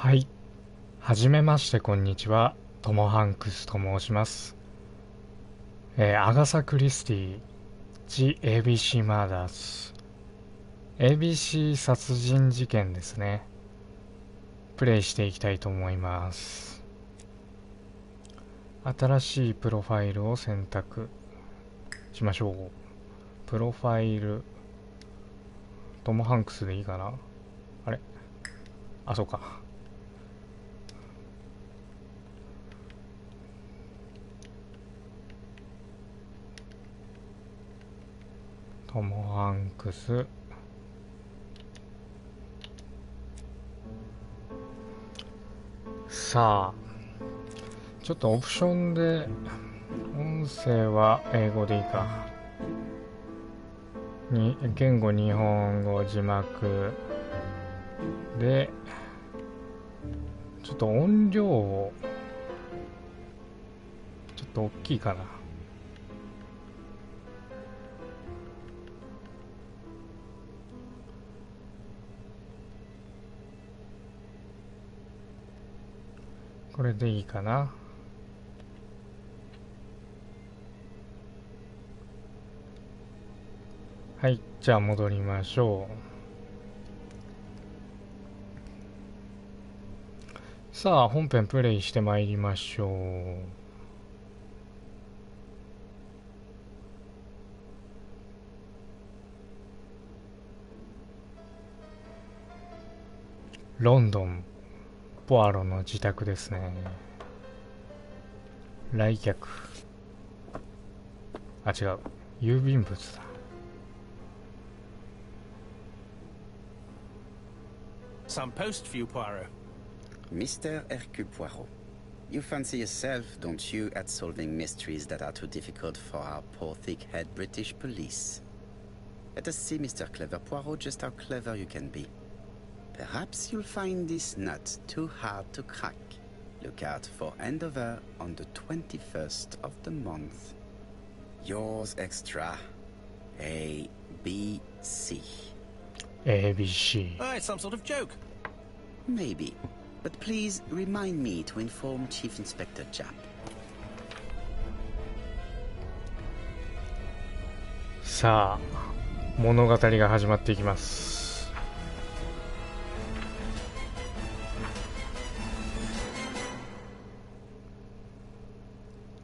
はい。はじめまして、こんにちは。ともハンクスと申します。アガサ・クリスティ、ABC マーダース。ABC 殺人事件ですね。プレイしていきたいと思います。新しいプロファイルを選択しましょう。プロファイル、トム・ハンクスでいいかな。あれ、あ、そうか。トム・ハンクス。さあ、ちょっとオプションで音声は英語でいいか。言語日本語字幕で、ちょっと音量をちょっと大きいかな。これでいいかな。はい、じゃあ戻りましょう。さあ、本編プレイしてまいりましょう。ロンドン、ポアロの自宅ですね。来客。あ、違う。郵便物だ。Some post for you, Poirot. Mr. Hercule Poirot, you fancy yourself, don't you, at solving mysteries that are too difficult for our poor thick-head British police? Let us see, Mr. Clever Poirot, just how clever you can be. Perhaps you'll find this nut too hard to crack. Look out for Andover on the 21st of the month. Yours extra, A.B.C. ABC。Oh, it's some sort of joke. Maybe. But please remind me to inform Chief Inspector Japp. さあ、物語が始まっていきます。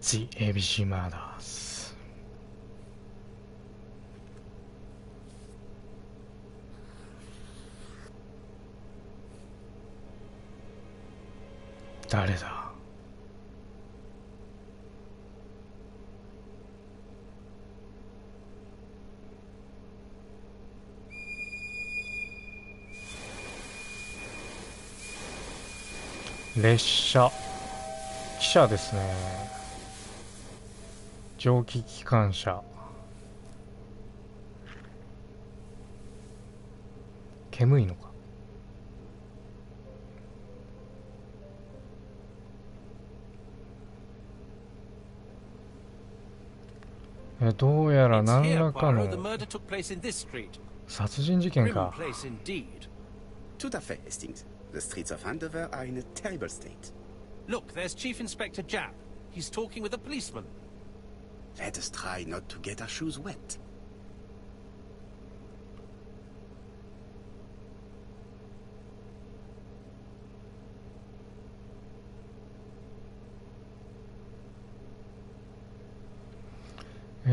The ABC Murders。誰だ？列車、汽車ですね。蒸気機関車。煙いのか。どうやら何らかの殺人事件か。Tout à fait, Hastings. The streets of Andover are in a terrible state. Look, there's Chief Inspector Japp. He's talking with a policeman. Let us try not to get our shoes wet.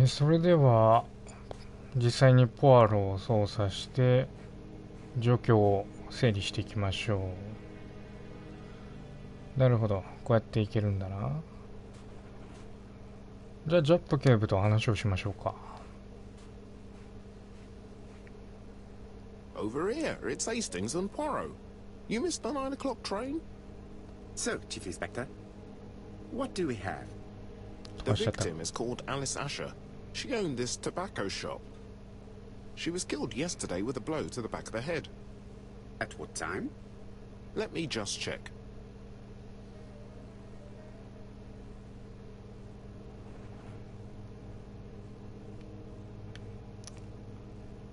それでは実際にポアロを操作して状況を整理していきましょう。なるほど、こうやっていけるんだな。じゃあジャップ警部と話をしましょうか。 Over here, it's Hastings and Poirot. You missed the 9 o'clock train? So, Chief Inspector, what do we have? The victim is called Alice Asher. She owned this tobacco shop. She was killed yesterday with a blow to the back of the head. At what time? Let me just check.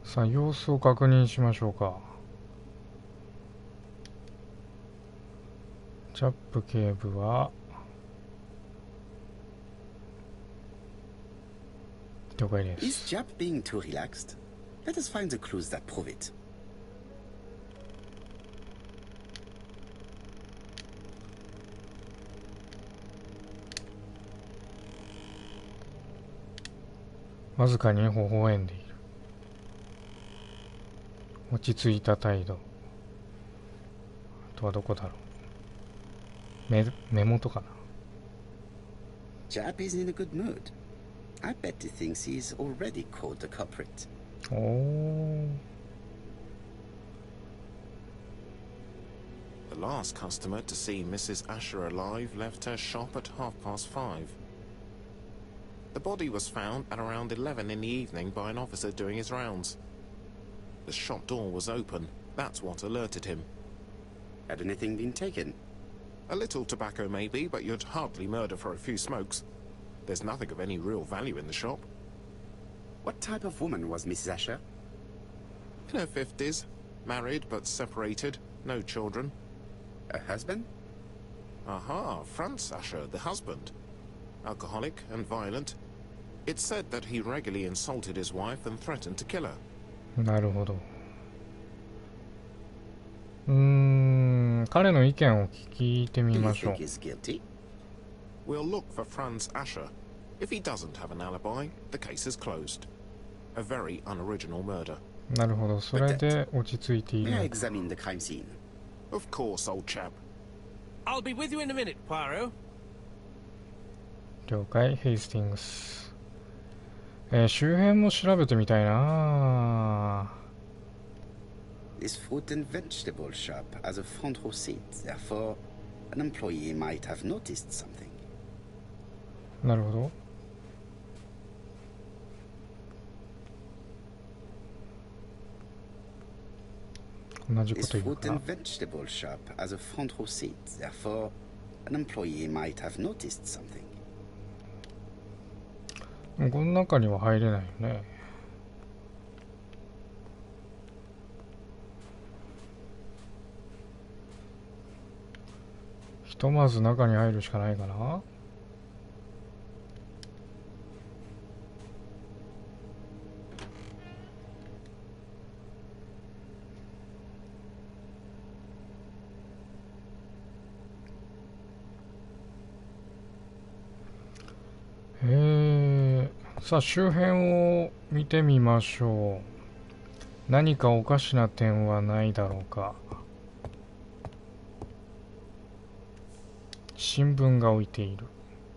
さあ、様子を確認しましょうか。チャップ警部は了解です。 Is Jap being too relaxed? Let us find the clues that prove it. わずかに微笑んでいる。落ち着いた態度。あとはどこだろう。目元かな。 Jap is in a good mood. I bet he thinks he's already caught the culprit. おー。 The last customer to see Mrs. Asher alive left her shop at 5:30. The body was found at around 11 in the evening by an officer doing his rounds. The shop door was open. That's what alerted him. Had anything been taken? A little tobacco maybe, but you'd hardly murder for a few smokes. There's nothing of any real value in the shop. What type of woman was Mrs. Asher? In her 50s, married but separated, no children. A husband? Aha, Franz Asher, the husband. Alcoholic and violent. It's said that he regularly insulted his wife and threatened to kill her. なるほど。彼の意見を聞いてみ Do you ましょう。 think he's guilty? We'll look for Franz Asher. If he doesn't have an alibi, the case is closed. A very unoriginal murder. なるほど。それで落ち着いてい May I る。 examine the crime scene? Of course, old chap. I'll be with you in a minute, Poirot. 了解、ヘイスティングス。周辺も調べてみたいな。 This fruit and vegetable shop has a front row seat. Therefore, an employee might have noticed something. なるほど。同じこ This と言う fruit かな。 and vegetable shop has a front row seat. Therefore, an employee might have noticed something. この中には入れないよね。ひとまず中に入るしかないかな。さあ周辺を見てみましょう。何かおかしな点はないだろうか。新聞が置いている。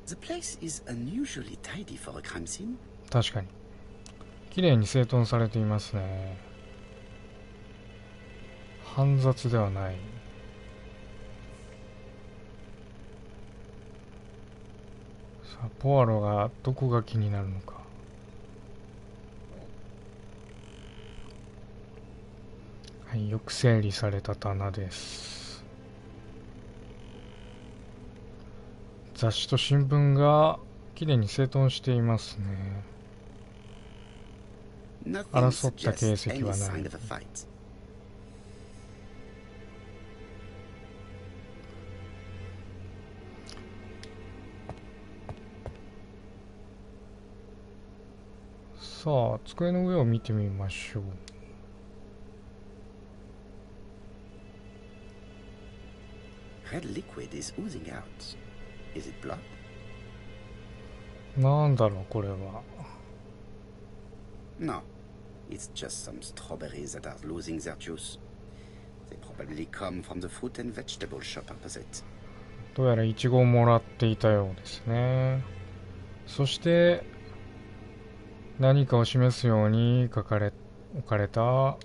The place is unusually tidy for a crime scene. 確かに綺麗に整頓されていますね。煩雑ではない。さあポアロがどこが気になるのか。はい、よく整理された棚です。雑誌と新聞がきれいに整頓していますね。 Nothing 争った形 suggests 跡 any はない。 sign of a fight. さあ机の上を見てみましょう。 Red liquid is oozing out. Is it blood? なんだろうこれは。 No. It's just some strawberries that are losing their juice. They probably come from the fruit and vegetable shop opposite. どうやらイチゴをもらっていたようですね。そして何かを示すように置かれた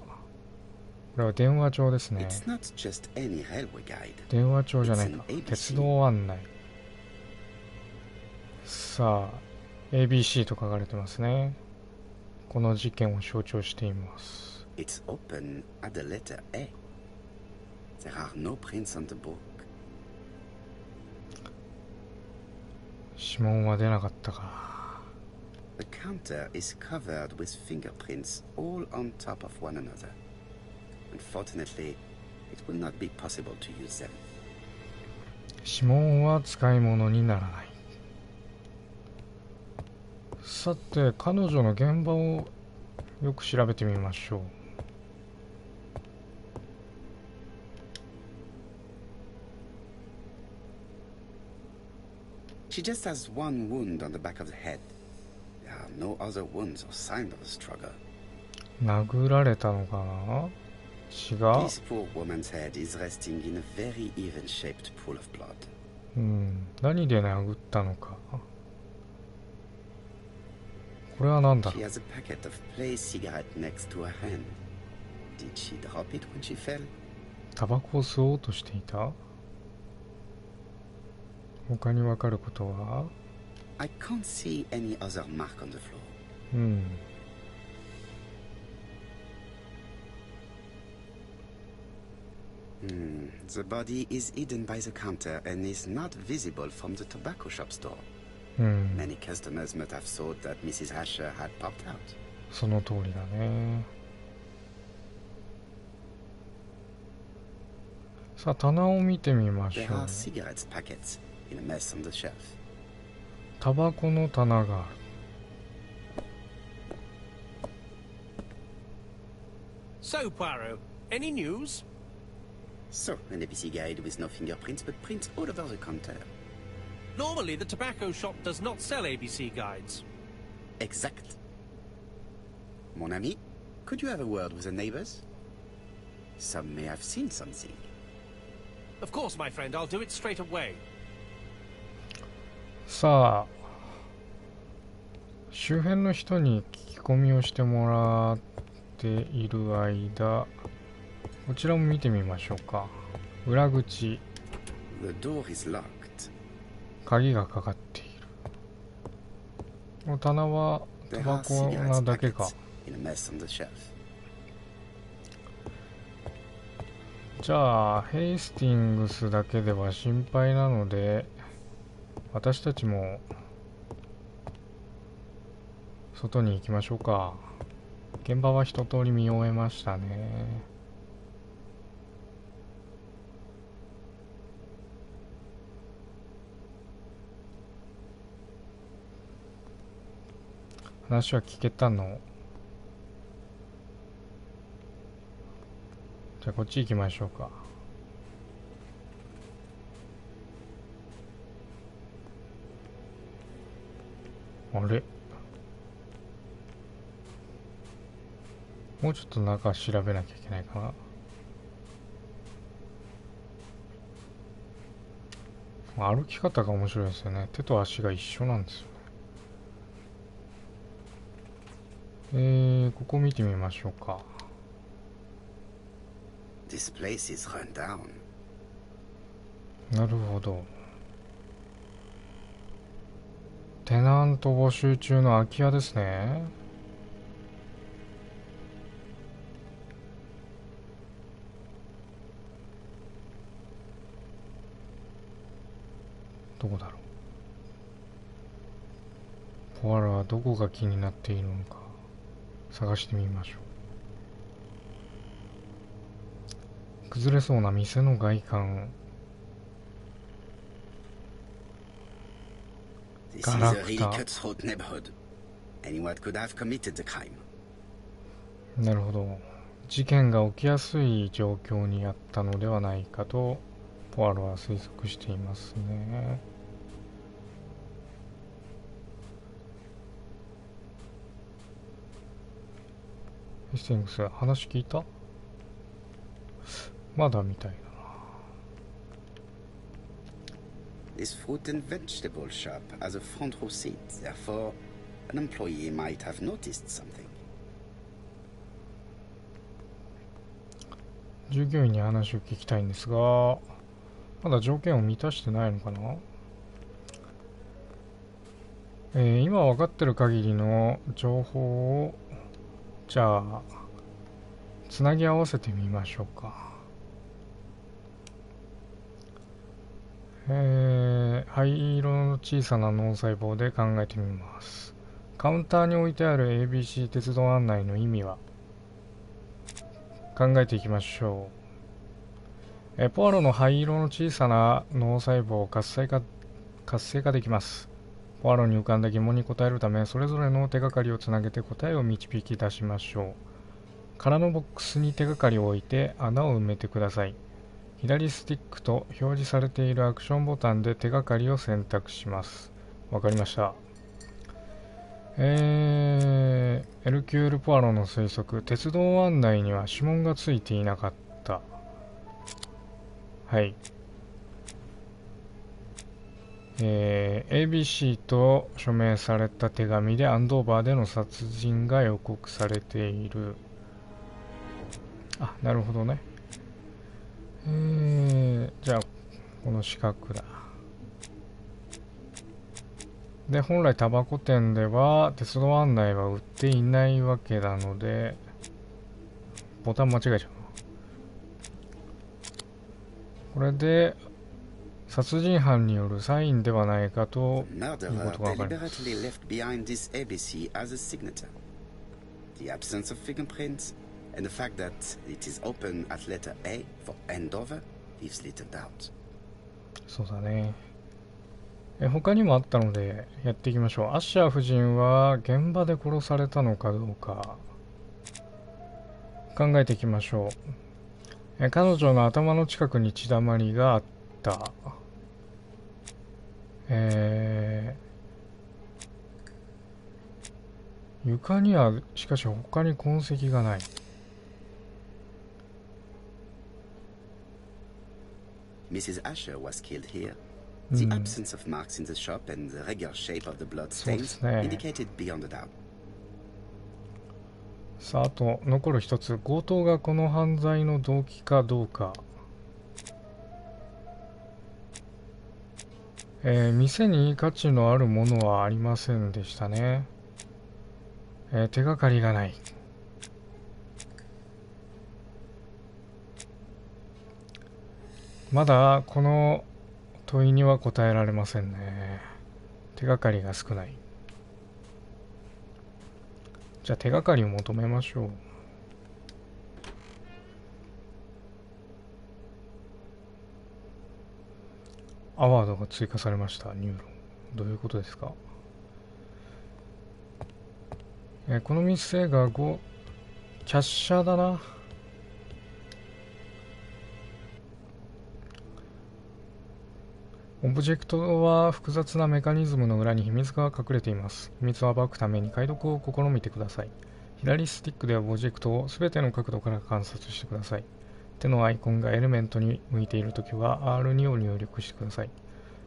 これは電話帳ですね。 It's not just any railway guide. 電話帳じゃないか。 It's an ABC 鉄道案内。さあ ABC と書かれてますね。この事件を象徴しています。 It's open at the letter A. There are no prints on the book. 指紋は出なかったか。 The counter is covered with fingerprints all on top of one another. Unfortunately, it will not be possible to use them. 指紋は使い物にならない。さて、彼女の現場をよく調べてみましょう。She just has one wound on the back of the head. There are no other wounds or signs of a struggle. 殴られたのかな？血が。 This poor woman's head is resting in a very even-shaped pool of blood. 何で殴ったのか。これは何だろう。 She has a packet of play cigarette next to her hand. Did she drop it when she fell? タバコを吸おうとしていた？他に分かることは？ I can't see any other mark on the floor. The body is hidden by the counter and is not visible from the tobacco shop store. Many customers must have thought that Mrs. Asher had popped out. その通りだね。さあ、棚を見てみましょ There う。 are cigarettes packets in a mess on the shelf. タバコの棚がある。So, Poirot, any news? So, an ABC guide with no fingerprints but prints all over the counter. Normally, the tobacco shop does not sell ABC guides. Exact. Mon ami, could you have a word with the neighbors? Some may have seen something. Of course, my friend, I'll do it straight away. さあ、周辺の人に聞き込みをしてもらっている間、こちらも見てみましょうか。裏口。 The door is locked. 鍵がかかっている。この棚はタ There バ are コ cigarettes なだけか。 packets in a mess on the shelf. じゃあヘイスティングスだけでは心配なので、私たちも外に行きましょうか。現場は一通り見終えましたね。話は聞けたの？じゃあこっち行きましょうか。あれ？もうちょっと中調べなきゃいけないかな。歩き方が面白いですよね。手と足が一緒なんですよね。ここ見てみましょうか。This place is run down. なるほど。テナント募集中の空き家ですね。どこだろう。ポアロはどこが気になっているのか探してみましょう。崩れそうな店の外観。 This is a really cutthroat neighborhood. Anyone could have committed the crime. なるほど。事件が起きやすい状況にあったのではないかとポアロは推測していますね。ヘスティングス、話聞いた？まだみたいだな。 This fruit and vegetable shop has a front row seat. Therefore, an employee might have noticed something. 従業員に話を聞きたいんですが、まだ条件を満たしてないのかな？今分かってる限りの情報をじゃあつなぎ合わせてみましょうか。灰色の小さな脳細胞で考えてみます。カウンターに置いてある ABC 鉄道案内の意味は考えていきましょう。ポアロの灰色の小さな脳細胞を活性化できます。ポアロに浮かんだ疑問に答えるため、それぞれの手がかりをつなげて答えを導き出しましょう。空のボックスに手がかりを置いて穴を埋めてください。左スティックと表示されているアクションボタンで手がかりを選択します。わかりました。エルキュール・ポアロの推測、鉄道案内には指紋がついていなかった。はい。ABC と署名された手紙でアンドーバーでの殺人が予告されている。あ、なるほどね。じゃあこの四角だ。で、本来タバコ店では鉄道案内は売っていないわけなので、ボタン間違えちゃう。これで殺人犯によるサインではないかということがわかります。And the fact that it is open at letter A for Andover leaves little doubt. そうだね。他にもあったのでやっていきましょう。アッシャー夫人は現場で殺されたのかどうか考えていきましょう。彼女の頭の近くに血だまりがあった。床にはしかし他に痕跡がない。Mrs. Asher was killed here. The absence of marks in the shop and the regular shape of the blood stains indicated beyond a doubt. さあ、あと残る一つ、強盗がこの犯罪の動機かどうか。店に価値のあるものはありませんでしたね。手がかりがない。まだこの問いには答えられませんね。手がかりが少ない。じゃあ手がかりを求めましょう。アワードが追加されました。ニューロン。どういうことですか？この店がキャッシャーだな。オブジェクトは複雑なメカニズムの裏に秘密が隠れています。秘密を暴くために解読を試みてください。左スティックでオブジェクトをすべての角度から観察してください。手のアイコンがエレメントに向いているときは R2 を入力してください。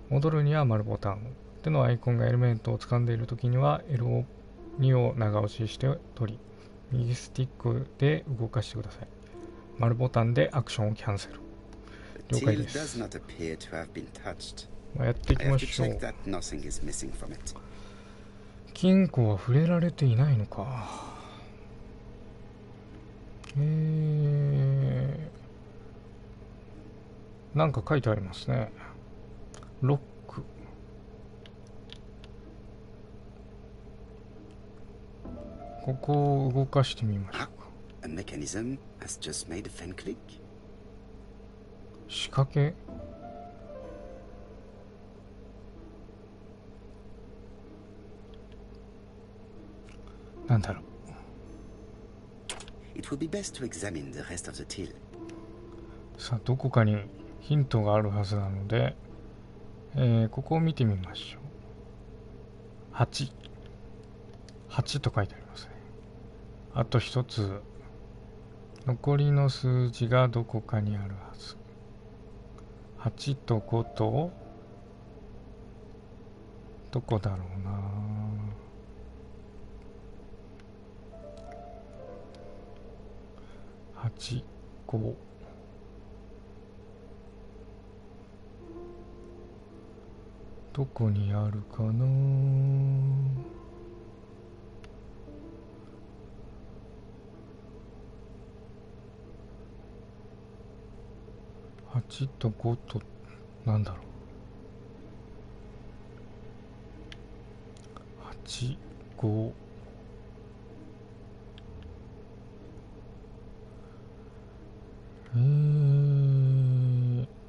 戻るには丸ボタンを。手のアイコンがエレメントを掴んでいるときには L2 を長押しして取り、右スティックで動かしてください。丸ボタンでアクションをキャンセル。了解です。やっていきましょう。金庫は触れられていないのか。なんか書いてありますね。ロック。ここを動かしてみましょうか。仕掛け？なんだろう。さあ、どこかにヒントがあるはずなので、ここを見てみましょう。8。8と書いてありますね。あと一つ。残りの数字がどこかにあるはず。8と5と、どこだろうな。8、5。どこにあるかな。8と5と、なんだろう。8、5。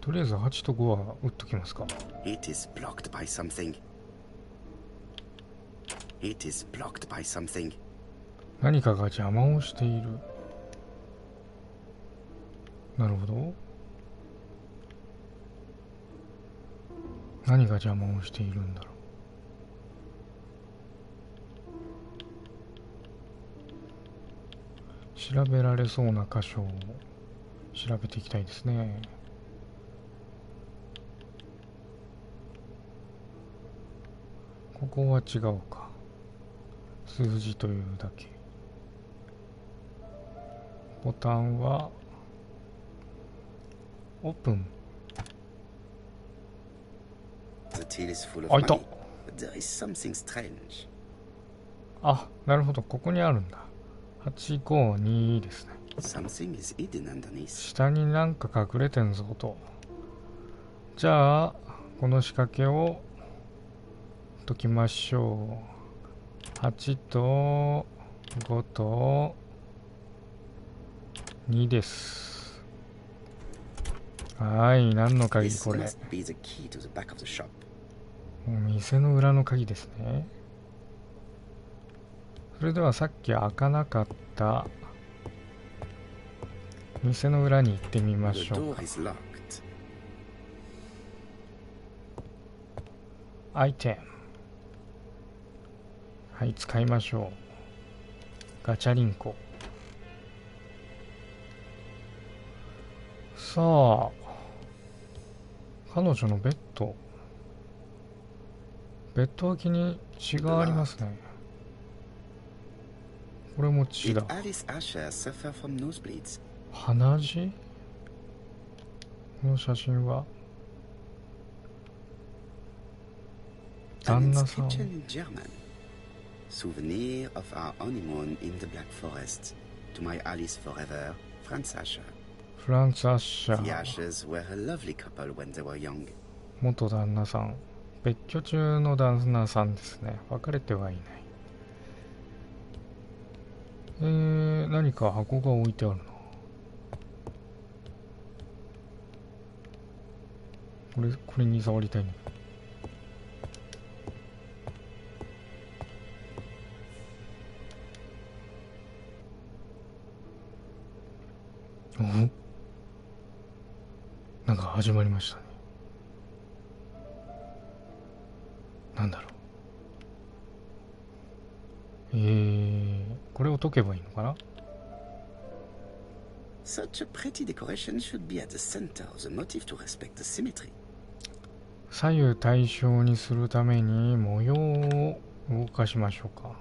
とりあえず8と5は打っときますか。 It is blocked by something. It is blocked by something. 何かが邪魔をしている。なるほど。何が邪魔をしているんだろう。調べられそうな箇所を調べていきたいですね。ここは違うか。数字というだけ。ボタンはオープン。 The till is full of 開いた。 money, but there is something strange. あ、なるほど、ここにあるんだ。852ですね。Something is hidden underneath. 下になんか隠れてんぞと。じゃあこの仕掛けを解きましょう。8と5と2です。はい、何の鍵 This これ。 must be the key to the back of the shop. もう店の裏の鍵ですね。それではさっき開かなかった店の裏に行ってみま The しょう door か。 is locked. アイテム。はい、使いましょう。ガチャリンコ。さあ、彼女のベッド。ベッド脇に血がありますね。これも血 Did だ。 Alice Asher suffer from nosebleeds? 鼻血。この写真は An 旦那さん。 inscription in German. Souvenir of our honeymoon in the Black Forest. To my Alice forever, Franz Asher. フランツ・アッシャ The ー。 Ashers were a lovely couple when they were young. 元旦那さん。別居中の旦那さんですね。別れてはいない。何か箱が置いてあるな。これに触りたいね。お、なんか始まりましたね。なんだろう。これを解けばいいのかな。 Such a pretty decoration should be at the center of the motif to respect the symmetry. 左右対称にするために模様を動かしましょうか。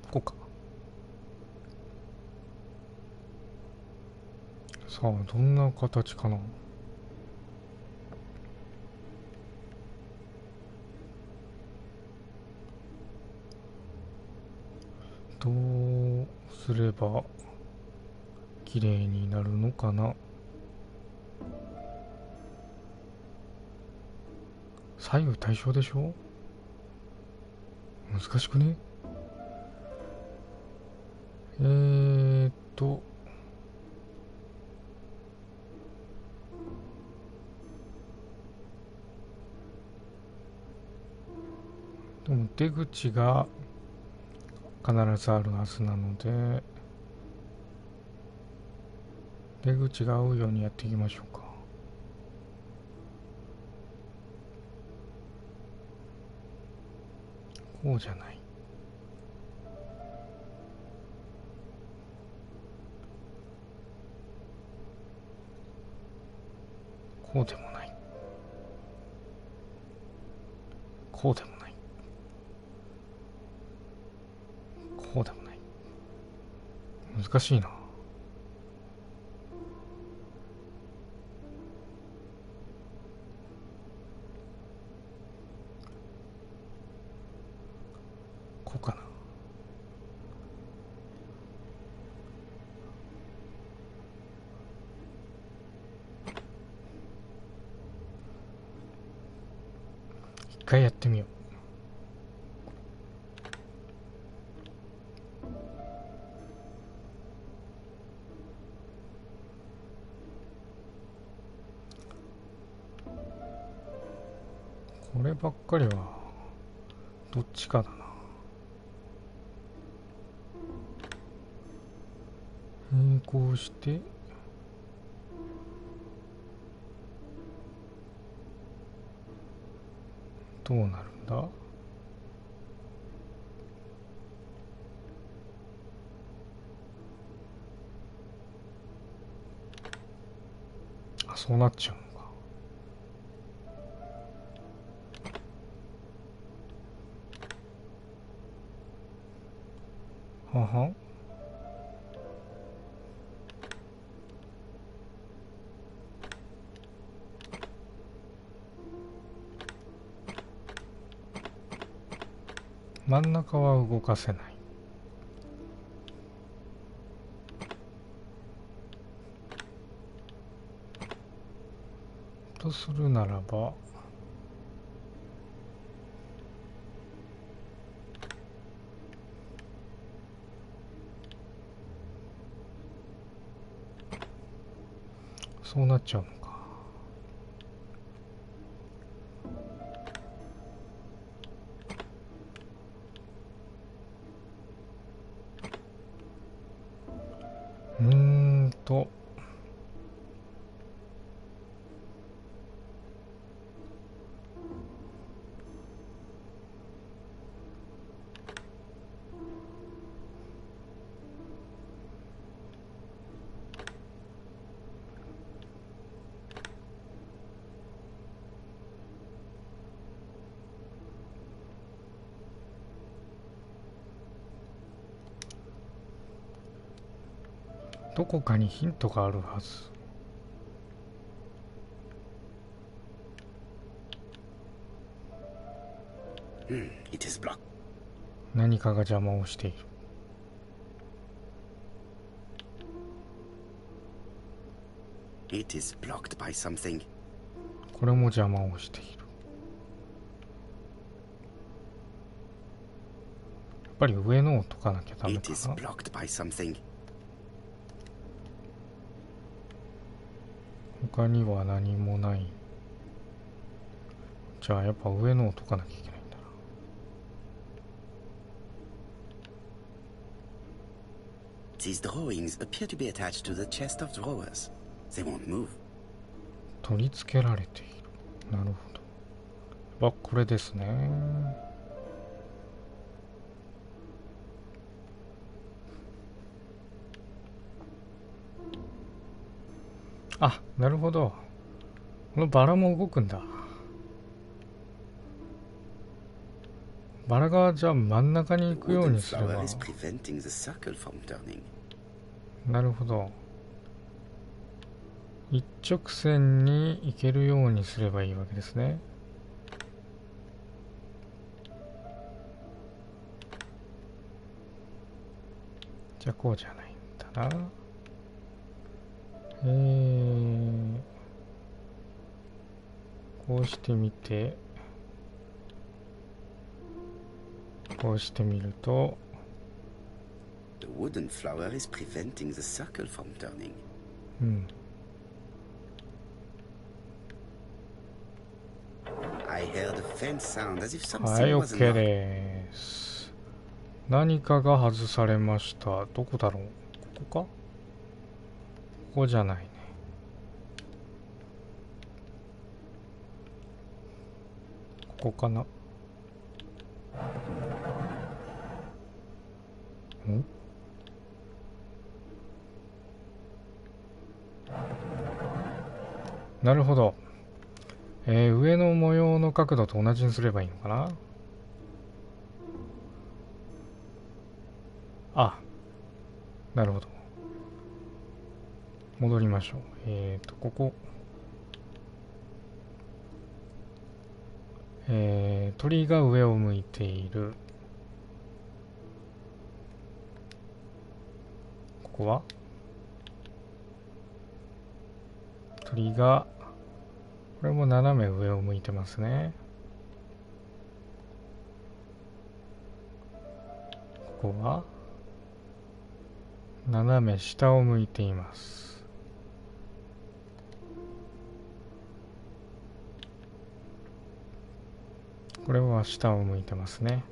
こうか。さあ、どんな形かな。どうすれば綺麗になるのかな。左右対称でしょ。難しくね。でも出口が必ずあるはずなので、出口が合うようにやっていきましょうか。こうじゃない。こうでもない。こうでもない。こうでもない。難しいな。こうかな。一回やってみよう。こればっかりはどっちかだな。こうしてどうなるんだ。あ、そうなっちゃうのか。はは。真ん中は動かせない。とするならば、そうなっちゃうのか。どこかにヒントがあるはず。It is blocked. 何かが邪魔をしている。It is blocked by something. これも邪魔をしている。やっぱり上のを解かなきゃダメ It か is な。 blocked by something. 他には何もない。じゃあやっぱ上のを解かなきゃいけないんだな。These drawings appear to be attached to the chest of drawers. They won't move. 取り付けられている。なるほど。あ、これですね。あ、なるほど。このバラも動くんだ。バラがじゃあ真ん中に行くようにすれば。なるほど。一直線に行けるようにすればいいわけですね。じゃあこうじゃないんだな。こうしてみて、こうしてみると、The wooden flower is preventing the circle from turning. うん。I heard a faint sound as if はい、 something was OK knocked. です。何かが外されました。どこだろう。ここか？ここじゃないね。ここかな。ん？なるほど。上の模様の角度と同じにすればいいのかな。あ、なるほど。戻りましょう。ここ。鳥が上を向いている。ここは鳥が、これも斜め上を向いてますね。ここは斜め下を向いています。これは下を向いてますね。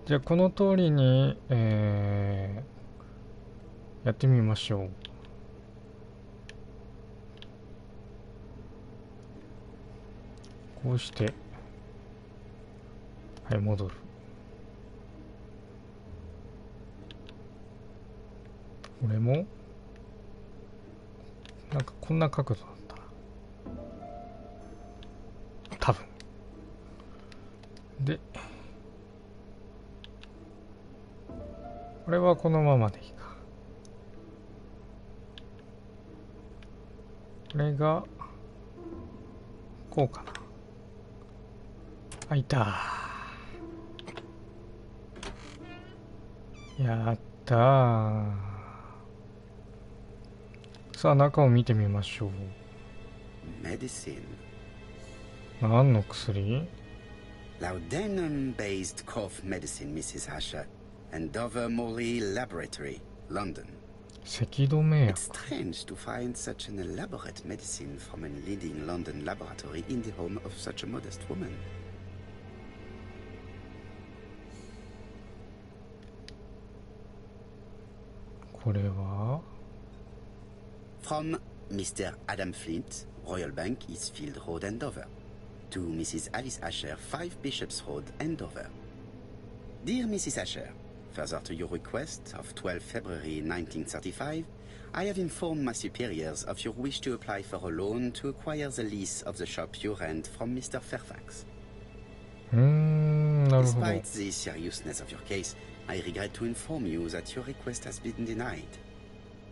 じゃあこの通りに、やってみましょう。こうして、はい、戻る。これもなんかこんな角度だったな、多分。で、これはこのままでいいか。これがこうかな。開いた。やったー。さあ中を見てみましょう。Medicine. 何の薬？ Laudanum-based cough medicine, Mrs. Asher. Andover Morley Laboratory, London. 咳止め It's 薬。 strange to find such an elaborate medicine from a leading London laboratory in the home of such a modest woman. これは From Mr. Adam Flint, Royal Bank, Eastfield Road, Andover. To Mrs. Alice Asher, 5 Bishops Road, Andover. Dear Mrs. Asher, further to your request of 12 February 1935, I have informed my superiors of your wish to apply for a loan to acquire the lease of the shop you rent from Mr. Fairfax. なるほど。 Despite the seriousness of your case, I regret to inform you that your request has been denied.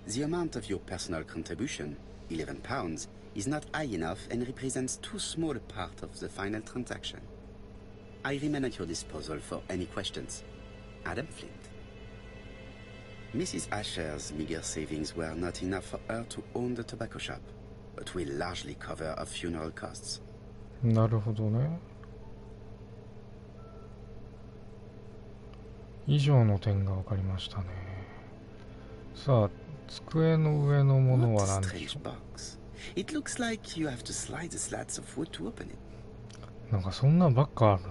The amount of your personal contribution, £11, is not high enough and represents too small a part of the final transaction. I remain at your disposal for any questions. Adam Flint. Mrs. Asher's meager savings were not enough for her to own the tobacco shop, but will largely cover her funeral costs. なるほどね。以上の点が分かりましたね。さあ、机の上のものは What a 何でし strange ょ box. It looks like you have to slide the slats of wood to open it. う。なんかそんなばっかあるな。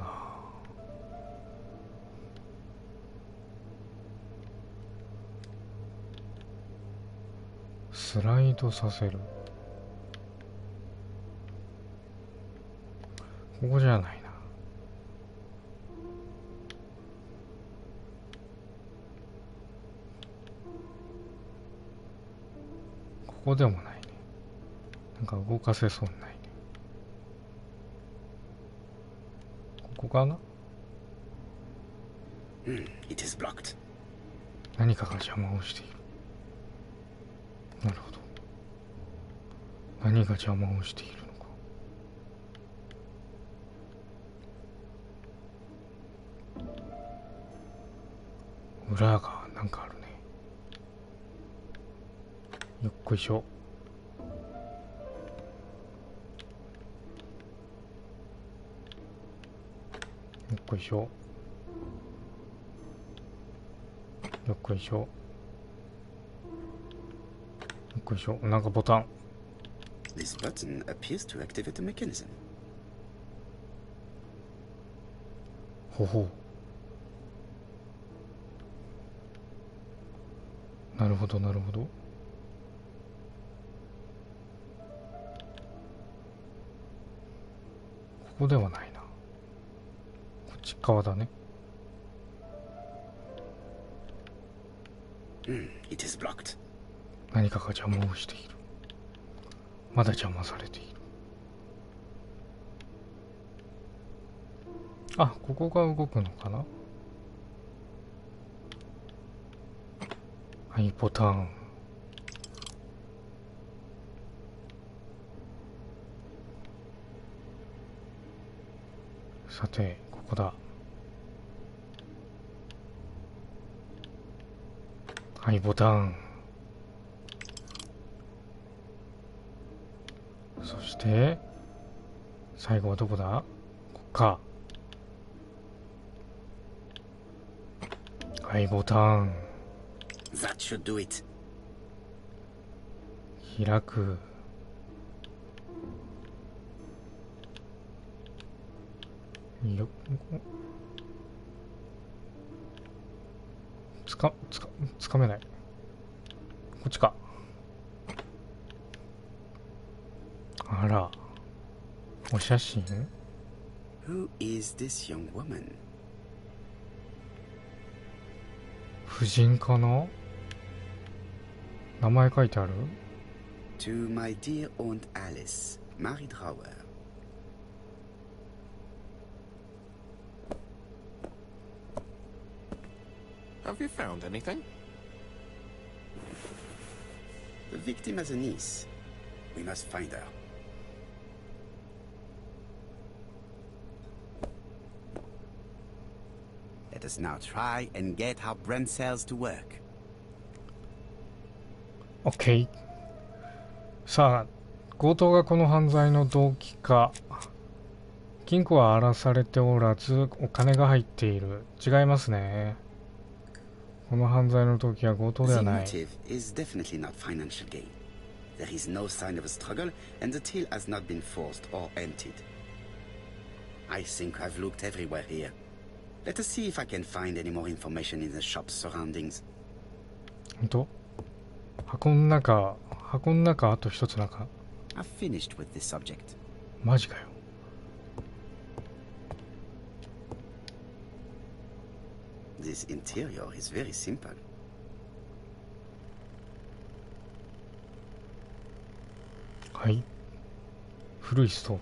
スライドさせる。ここじゃないな。ここでもないね。なんか動かせそうにないね。ここかな？ It is blocked. 何かが邪魔をしている。なるほど。何が邪魔をしているのか。裏がなんかあるね。よっこいしょ。よっこいしょ。よっこいしょ。よっこいしょ。なんかボタン。This button appears to activate the mechanism. ほほう。なるほどなるほど。ここではないな。こっち側だね。It is blocked. 何かが邪魔をしている。まだ邪魔されている。あ、ここが動くのかな。はい、ボタン。さて、ここだ。はい、ボタン。そして最後はどこだ？こっか。はい、ボタン。That should do it. 開く。よつかめない。こっちか。あら、お写真。 Who is this young woman? 婦人かな。名前書いてある。 To my dear Aunt Alice, married Howard. Have you found anything? The victim has a niece. We must find her. Let us now try and get our brain cells to work. OK。 さあ、強盗がこの犯罪の動機か。金庫は荒らされておらずお金が入っている。違いますね。この犯罪の動機は強盗では The ない。 motive is definitely not financial gain. There is no sign of a struggle, and the till has not been forced or emptied. I think I've looked everywhere here. Let us see if I can find any more information in the shop's surroundings. ほんと？箱の中あと一つなんか。 I've finished with this subject. マジかよ。This interior is very simple. はい。古いストーブ。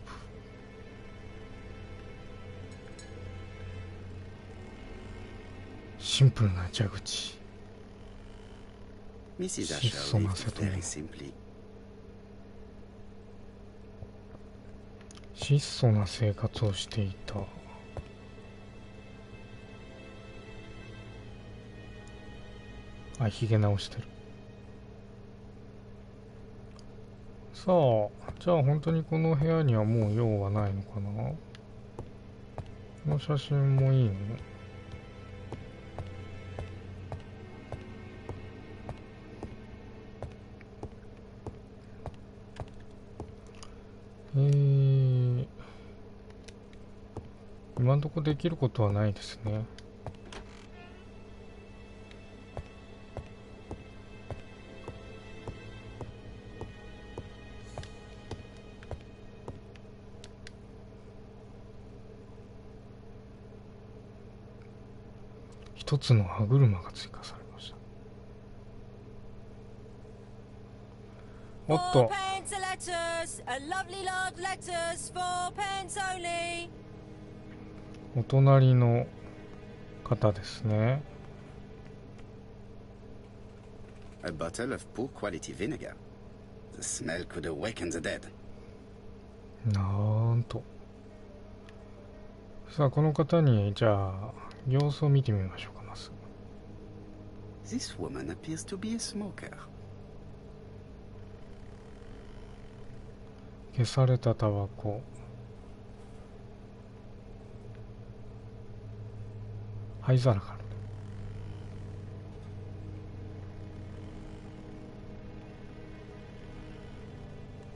シンプルな蛇口。 Mrs. Asher lived very simply. 質素な生活をしていた。あ、ひげ直してる。さあ、じゃあ本当にこの部屋にはもう用はないのかな。この写真もいいの？今んとこできることはないですね。一つの歯車が追加されました。おっと。お隣の方ですね。A bottle of poor quality vinegar. The smell could awaken the dead. なんと。さあ、この方にじゃあ様子を見てみましょうか。まず This woman appears to be a smoker. 消されたタバコ。灰皿がある。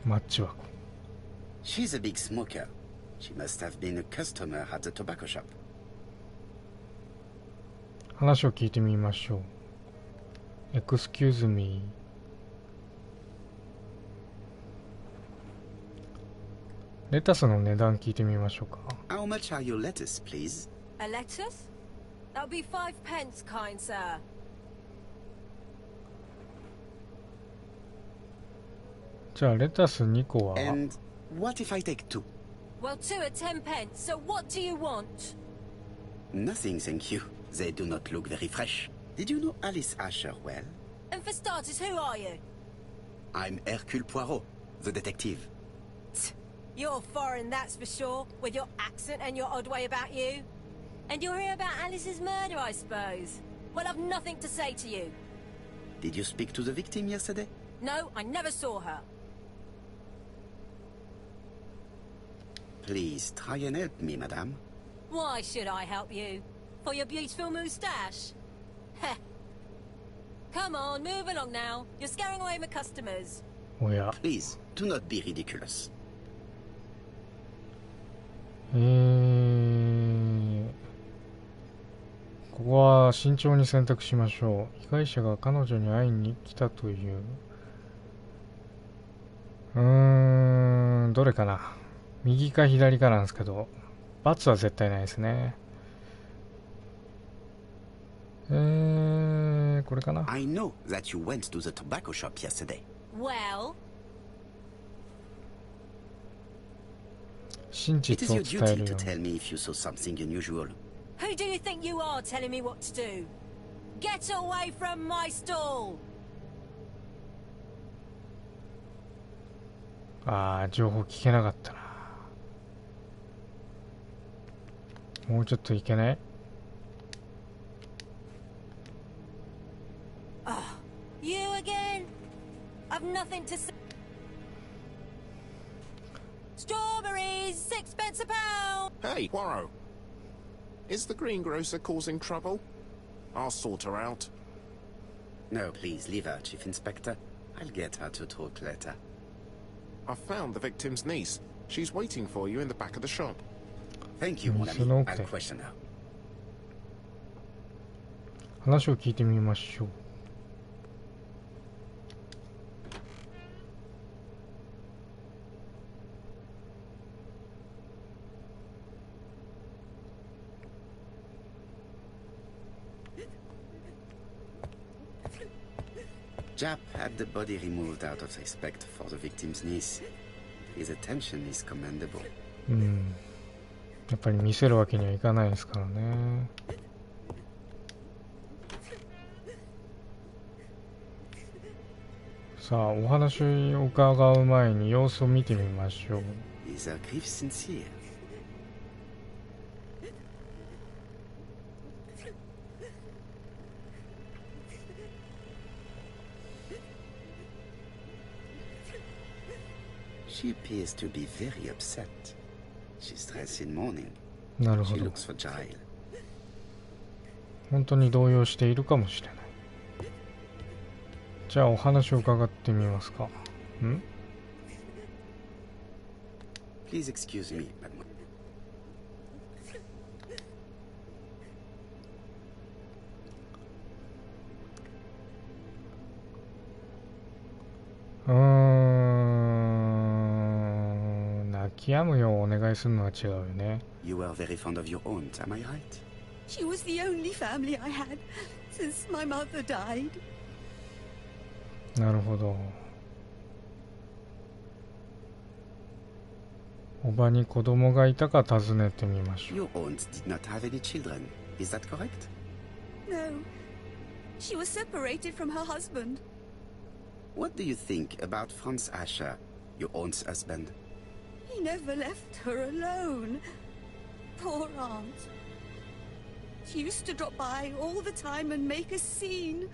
マッチ箱。 She's a big smoker. She must have been a customer at the tobacco shop. 話を聞いてみましょう。Excuse me。レタスの値段聞いてみましょうか。 How much are your lettuce, please? A lettuce? That'll be 5 pence, kind sir. じゃあレタス2個は And what if I take 2? Well, 2 are 10 pence, so what do you want? Nothing, thank you. They do not look very fresh. Did you know Alice Asher well? And for starters, who are you? I'm Hercule Poirot, the detective. You're foreign, that's for sure, with your accent and your odd way about you. And you're here about Alice's murder, I suppose. Well, I've nothing to say to you. Did you speak to the victim yesterday? No, I never saw her. Please try and help me, madame. Why should I help you? For your beautiful moustache? Heh. Come on, move along now. You're scaring away my customers. おや。 Please, do not be ridiculous. ここは慎重に選択しましょう。被害者が彼女に会いに来たという。どれかな。右か左かなんですけど、×は絶対ないですね。これかな。I know that you went to the tobacco shop yesterday. Well, 真 It 実 is を your 伝え duty る to よう tell me if you saw something unusual. who do you think you are telling me what to do? Get away from my stall! 情報聞けなかったな。もうちょっといけない？ You again? I've nothing to say. Strawberries, 6p a pound! Hey, Poirot. Is the greengrocer causing trouble? I'll sort her out. No, please, leave her, Chief Inspector. I'll get her to talk later. I found the victim's niece. She's waiting for you in the back of the shop. Thank you, mon ami. Okay. I'll question her. 話を聞いてみましょう。Jap had the body removed out of respect for the victim's niece. His attention is commendable. やっぱり見せるわけにはいかないですからね。さあ、お話を伺う前に様子を見てみましょう。 Is her grief sincere? She appears to be very upset. She's dressed in mourning. なるほ She ど。 looks fragile. 本当に動揺しているかもしれない。じゃあお話を伺ってみますか。Please excuse me, mademoiselle. 泣き止むようお願いするのは違うよね。 You were very fond of your aunt, am I right? She was the only family I had since my mother died. なるほど。おばに子供がいたか尋ねてみましょう。 Your aunt did not have any children. Is that correct? No. She was separated from her husband. What do you think about Franz Asher, your aunt's husband? He never left her alone. Poor aunt. She used to drop by all the time and make a scene.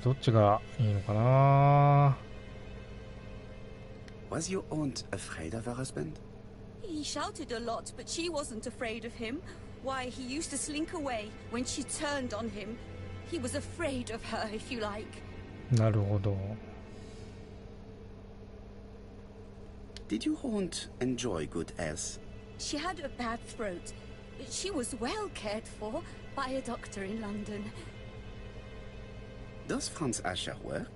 どっちがいいのかな。 Was your aunt afraid of her husband? He shouted a lot, but she wasn't afraid of him. Why, he used to slink away when she turned on him. He was afraid of her, if you like. なるほど。 Did your aunt enjoy good health? She had a bad throat. She was well cared for by a doctor in London. Does Franz Asher work?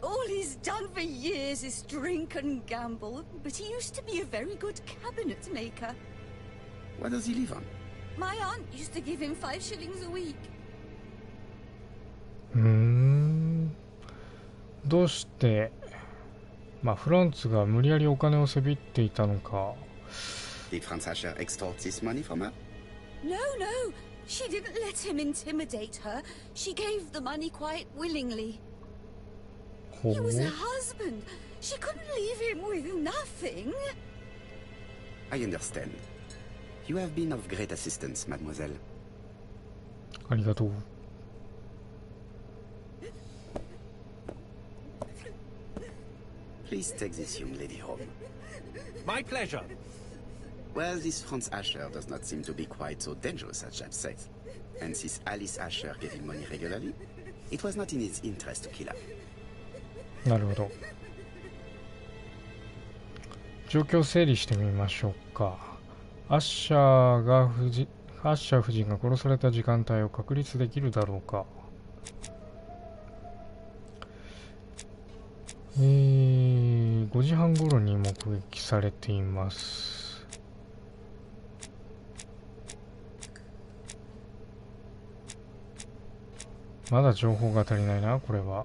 All he's done for years is drink and gamble, but he used to be a very good cabinet maker. What does he live on? My aunt used to give him 5 shillings a week. どうして、フランツが無理やりお金をせびっていたのか。 Did Franz Asher extort this money from her? No, no. She didn't let him intimidate her. She gave the money quite willingly. ほ He う。 was her husband. She couldn't leave him with nothing. I understand. You have been of great assistance, mademoiselle. ありがとう。 Please take this young lady home. My pleasure. Well, this Franz Asher does not seem to be quite so dangerous as Jab says. And since Alice Asher gave him money regularly, it was not in his interest to kill her. なるほど。状況を整理してみましょうか。アッシャー夫人が殺された時間帯を確立できるだろうか。5時半頃に目撃されています。まだ情報が足りないな、これは。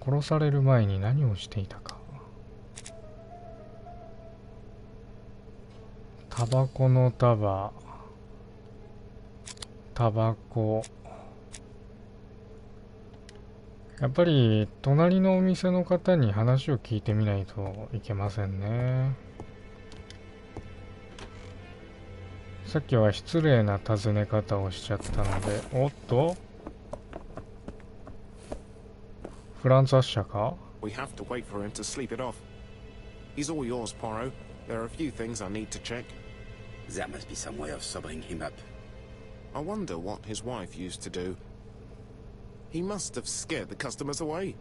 殺される前に何をしていたか。タバコの束、タバコ。やっぱり隣のお店の方に話を聞いてみないといけませんね。さっきは失礼な尋ね方をしちゃったので、おっとフランツ・アッシャーか？ We have to wait for him to sleep it off. He's all yours, Poirot. There are a few things I need to check. There must be some way of sobering him up. I wonder what his wife used to do. He must have scared the customers away.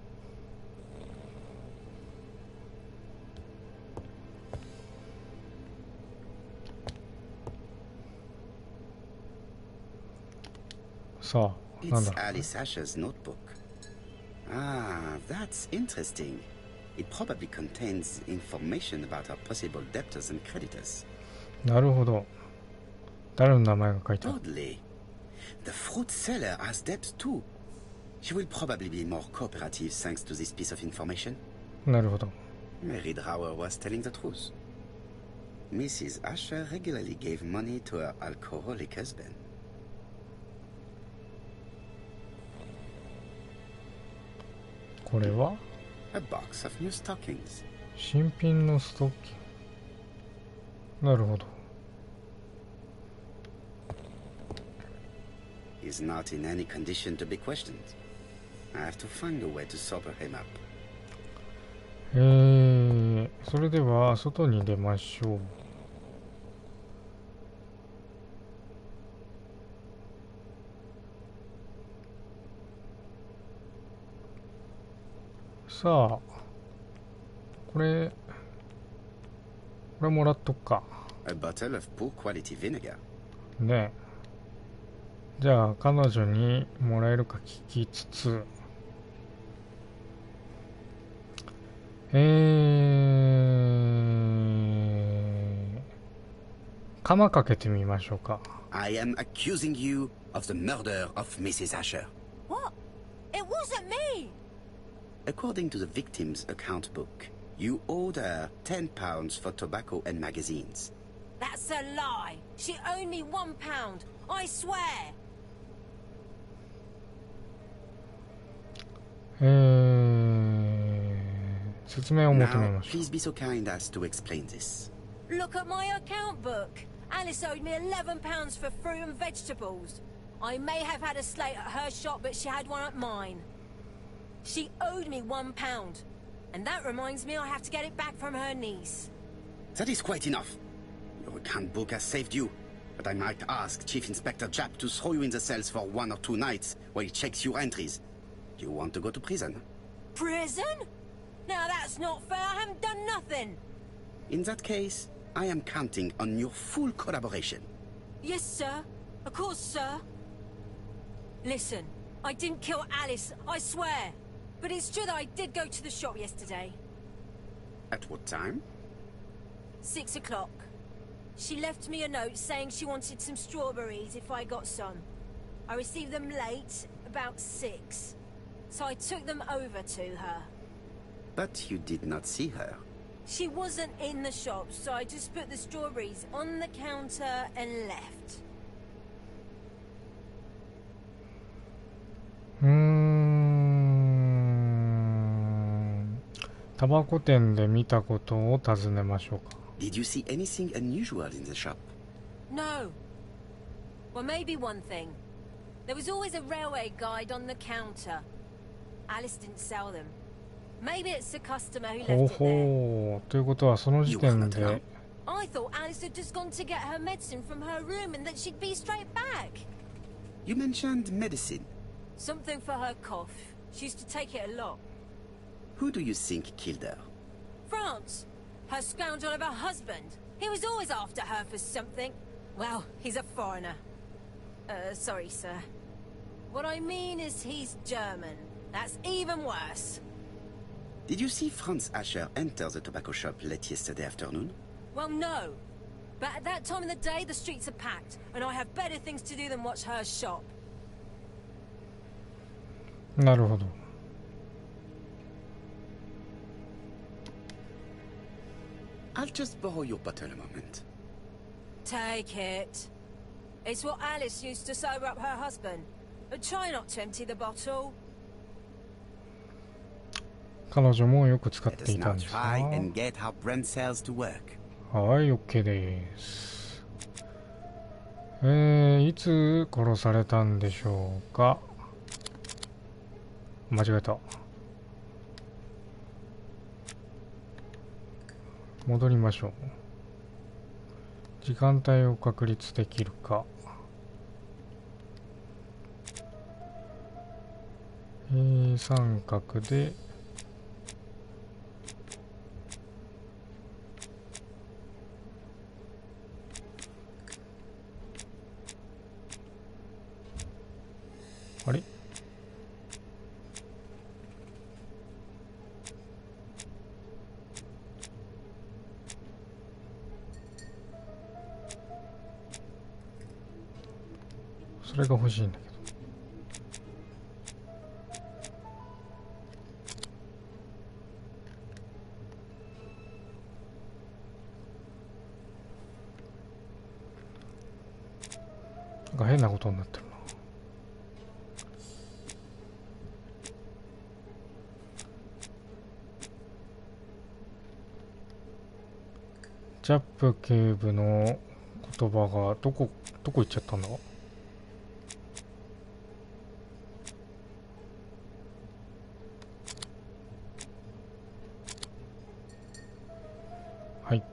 So, it's Alice Asher's notebook. Ah, that's interesting. It probably contains information about our possible debtors and creditors. なるほど。誰の名前が書いてある？ Oddly, the fruit seller has debts too. She will probably be more cooperative thanks to this piece of information. なるほど。Mary Drower was telling the truth. Mrs. Asher regularly gave money to her alcoholic husband. これは A box of new stockings. 新品のストッキング。なるほど。He's not in any condition to be questioned. I have to find a way to sober him up. それでは外に出ましょう。さあ、これもらっとくか。A bottle of poor quality vinegar. ね。じゃあ彼女にもらえるか聞きつつ、鎌かけてみましょうか。I am accusing you of the murder of Mrs. Asher. What? It wasn't me! According to the victim's account book, you owed her £10 for tobacco and magazines. That's a lie. She owed me £1. I swear. 説明を求め Now, ましょう。 please be so kind as to explain this. Look at my account book. Alice owed me £11 for fruit and vegetables. I may have had a slate at her shop, but she had one at mine. She owed me £1. And that reminds me I have to get it back from her niece. That is quite enough. Your account book has saved you, but I might ask Chief Inspector Japp to throw you in the cells for 1 or 2 nights while he checks your entries. Do you want to go to prison? Prison? Now that's not fair. I haven't done nothing. In that case, I am counting on your full collaboration. Yes, sir. Of course, sir. Listen, I didn't kill Alice, I swear. But it's true that I did go to the shop yesterday. At what time? 6 o'clock. She left me a note saying she wanted some strawberries if I got some. I received them late, about 6. So I took them over to her. But you did not see her. She wasn't in the shop, so I just put the strawberries on the counter and left. タバコ店で見たことを尋ねましょうか。Did you see anything unusual in the shop? No. Well, maybe one thing. There was always a railway guide on the counter. Alice didn't sell them. Maybe it's the customer who ほう left it there. ほう。ということはその時点で I thought Alice had just gone to get her medicine from her room and that she'd be straight back. You mentioned medicine. Something for her cough. She used to take it a lot. Who do you think killed her? France. Her scoundrel of a husband. He was always after her for something. Well, he's a foreigner. Sorry, sir. What I mean is he's German. That's even worse. Did you see Franz Asher enter the tobacco shop late yesterday afternoon? Well, no. But at that time of the day, the streets are packed, and I have better things to do than watch her shop. なるほど。I'll just borrow your bottle a moment. Take it. It's what Alice used to sober up her husband. But try not to empty the bottle. 彼女もよく使っ Let て us いた now んですな。 try and get how brand cells to work. はい、OK です。いつ殺されたんでしょうか。間違えた。戻りましょう。時間帯を確立できるか。三角であれそれが欲しいんだけど。なんか変なことになってるな。ジャップ警部の言葉がどこ行っちゃったんだ。はい。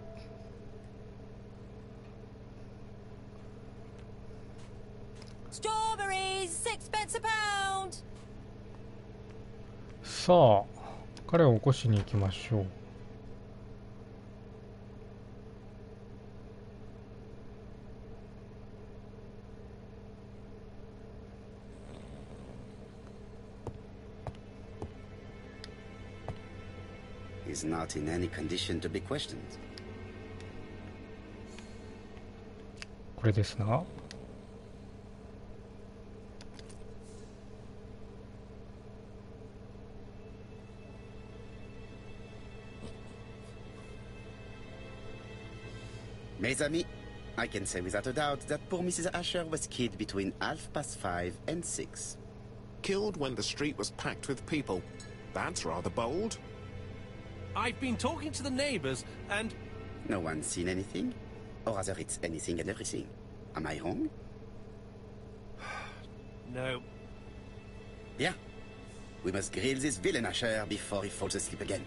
Strawberries, 6p a pound. さあ、彼を起こしに行きましょう。He's not in any condition to be questioned. これですな。Mes amis, I can say without a doubt that poor Mrs. Asher was killed between 5:30 and 6. Killed when the street was packed with people. That's rather bold. I've been talking to the neighbors, and No one's seen anything? Or rather, it's anything and everything. Am I wrong? no. Yeah. We must grill this villain Asher before he falls asleep again.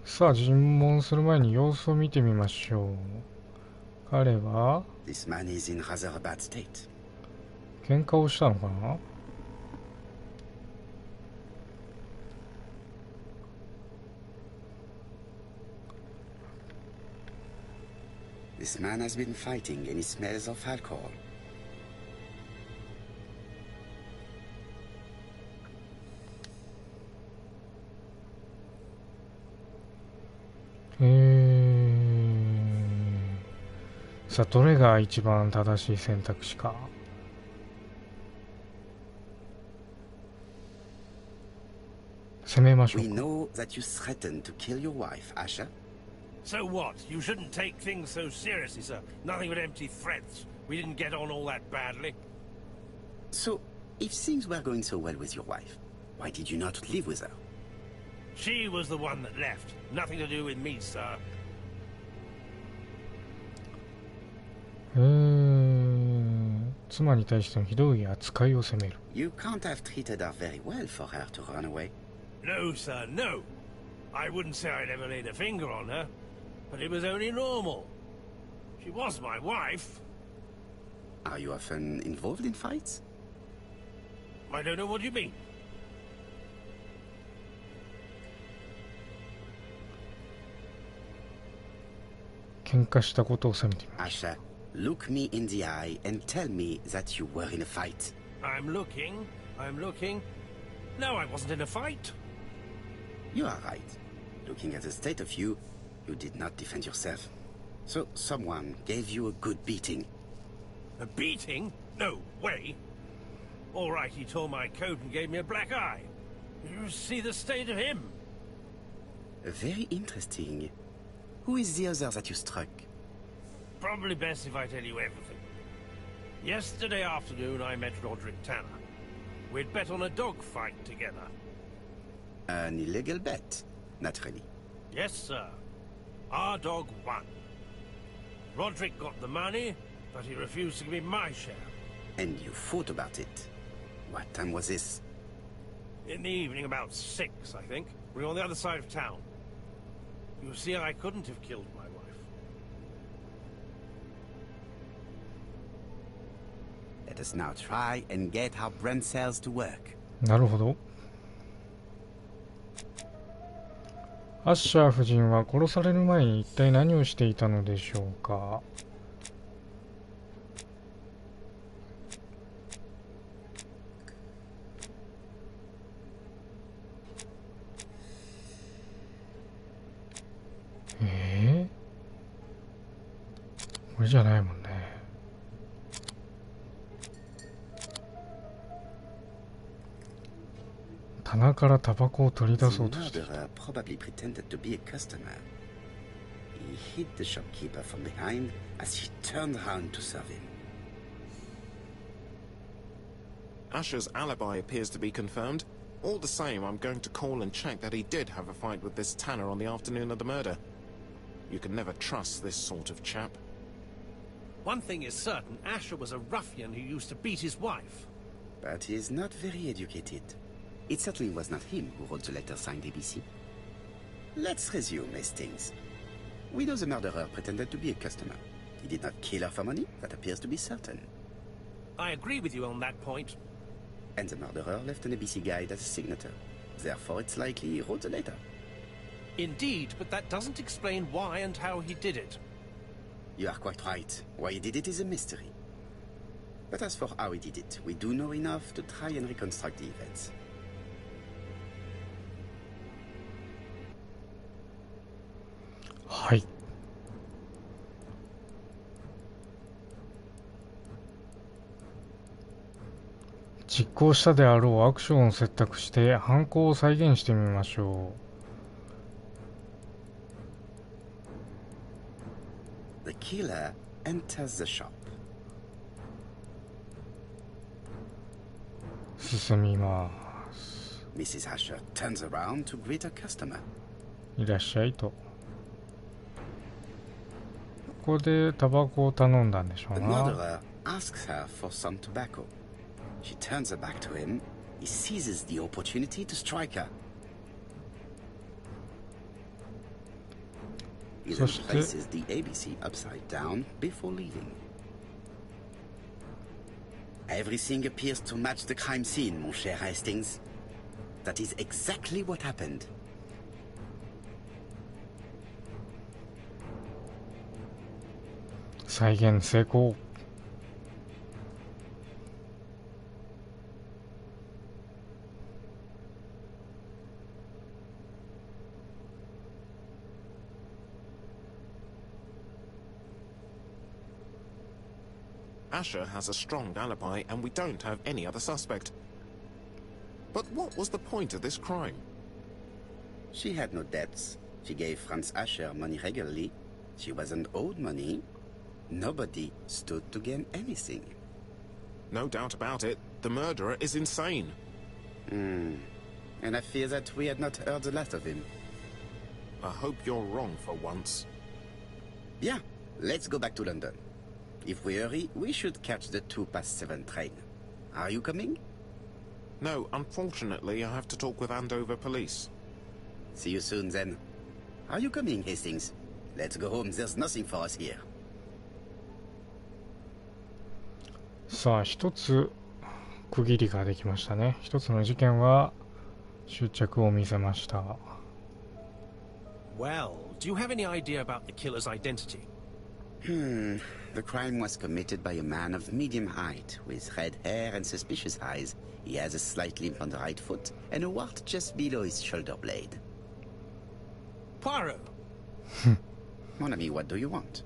さあ、尋問する前に様子を見てみましょう。彼は This man is in rather a bad state. 喧嘩をしたのかな。This man has been fighting and he smells of alcohol. さあ、どれが一番正しい選択肢か。攻めましょう We か。 know that you threatened to kill your wife, Asher. So what? You shouldn't take things so seriously, sir. Nothing but empty threats. We didn't get on all that badly. So, if things were going so well with your wife, why did you not live with her? She was the one that left. Nothing to do with me, sir. 妻に対してのひどい扱いを責める。You can't have treated her very well for her to run away. No, sir, no. I wouldn't say I'd ever laid a finger on her, but it was only normal. She was my wife. Are you often involved in fights? I don't know what you mean. 喧嘩したことを責めてみましょう。 Asher, look me in the eye and tell me that you were in a fight. I'm looking. No, I wasn't in a fight. You are right. Looking at the state of you, you did not defend yourself. So someone gave you a good beating. A beating? No way. All right, he tore my coat and gave me a black eye. You see the state of him? Very interesting. Who is the other that you struck? Probably best if I tell you everything. Yesterday afternoon, I met Roderick Tanner. We'd bet on a dog fight together. An illegal bet, naturally. Yes, sir. Our dog won. Roderick got the money, but he refused to give me my share. And you fought about it. What time was this? In the evening, about 6, I think. We were on the other side of town. You see, I couldn't have killed my wife. Let us now try and get our brain cells to work. なるほど。アッシャー夫人は殺される前に一体何をしていたのでしょうか。これじゃないもんね。棚からタバコを取り出そうとしていた。 The murderer probably pretended to be a customer. He hid the shopkeeper from behind as he turned around to serve him. Asher's alibi appears to be confirmed. All the same, I'm going to call and check that he did have a fight with this Tanner on the afternoon of the murder. You can never trust this sort of chap. One thing is certain, Asher was a ruffian who used to beat his wife. But he is not very educated. It certainly was not him who wrote the letter signed ABC. Let's resume, Hastings. We know the murderer pretended to be a customer. He did not kill her for money, that appears to be certain. I agree with you on that point. And the murderer left an ABC guide as a signature. Therefore, it's likely he wrote the letter. Indeed, but that doesn't explain why and how he did it. You are quite right. Why he did it is a mystery. But as for how he did it, we do know enough to try and reconstruct the events. はい。実行したであろうアクションを選択して犯行を再現してみましょう。The killer enters the shop. 進みます。Mrs. Asher turns around to greet her customer. いらっしゃいと。ここでタバコを頼んだんでしょうな。 The murderer asks her for some tobacco. She turns her back to him. He seizes the opportunity to strike her. He then places the ABC upside down before leaving. Everything appears to match the crime scene, mon cher Hastings. That is exactly what happened. 再現成功。Asher has a strong alibi and we don't have any other suspect. But what was the point of this crime? She had no debts. She gave Franz Asher money regularly. She wasn't owed money. Nobody stood to gain anything. No doubt about it, the murderer is insane. And I fear that we had not heard the last of him. I hope you're wrong for once. Bien, let's go back to London. If we hurry, we should catch the 7:02 train. Are you coming? No, unfortunately, I have to talk with Andover police. See you soon, then. Are you coming, Hastings? Let's go home. There's nothing for us here. さあ、一つ区切りができましたね。一つの事件は終着を見せました。Well, do you have any idea about the killer's identity? The crime was committed by a man of medium height, with red hair and suspicious eyes. He has a slight limp on the right foot, and a wart just below his shoulder blade. Poirot! Mon ami, what do you want?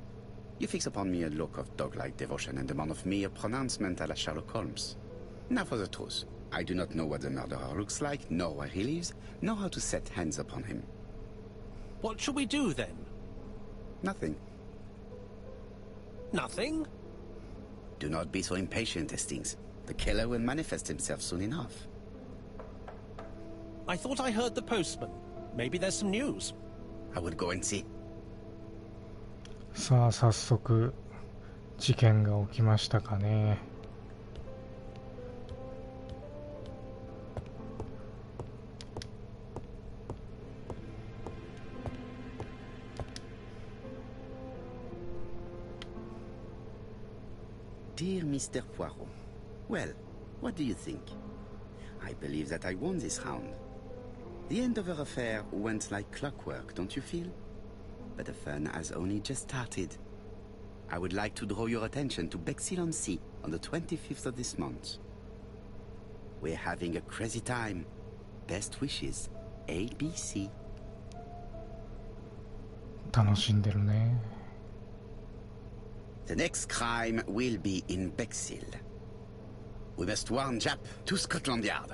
You fix upon me a look of dog-like devotion and demand of me a pronouncement à la Sherlock Holmes. Now for the truth. I do not know what the murderer looks like, nor where he lives, nor how to set hands upon him. What shall we do, then? Nothing. Nothing? Do not be so impatient, Hastings. The killer will manifest himself soon enough. I thought I heard the postman. Maybe there's some news. I will go and see. さあ早速事件が起きましたかね。Dear Mr. Poirot, well, what do you think? I believe that I won this round. The end of our affair went like clockwork, don't you feel? But the fun has only just started. I would like to draw your attention to Bexhill-on-Sea on the 25th of this month. We're having a crazy time. Best wishes, ABC. 楽しんでるね。The next crime will be in Bexhill. We must warn Jap to Scotland Yard.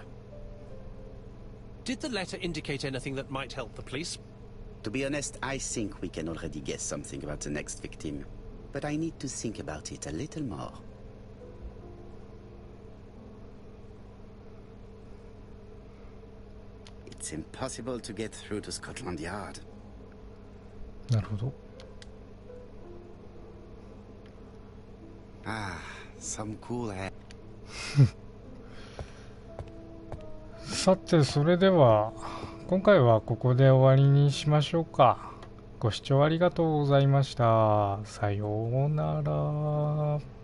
Did the letter indicate anything that might help the police? To be honest, I think we can already guess something about the next victim. But I need to think about it a little more. It's impossible to get through to Scotland Yard. なるほど。Ah, some cool air. さてそれでは今回はここで終わりにしましょうか。ご視聴ありがとうございました。さようなら。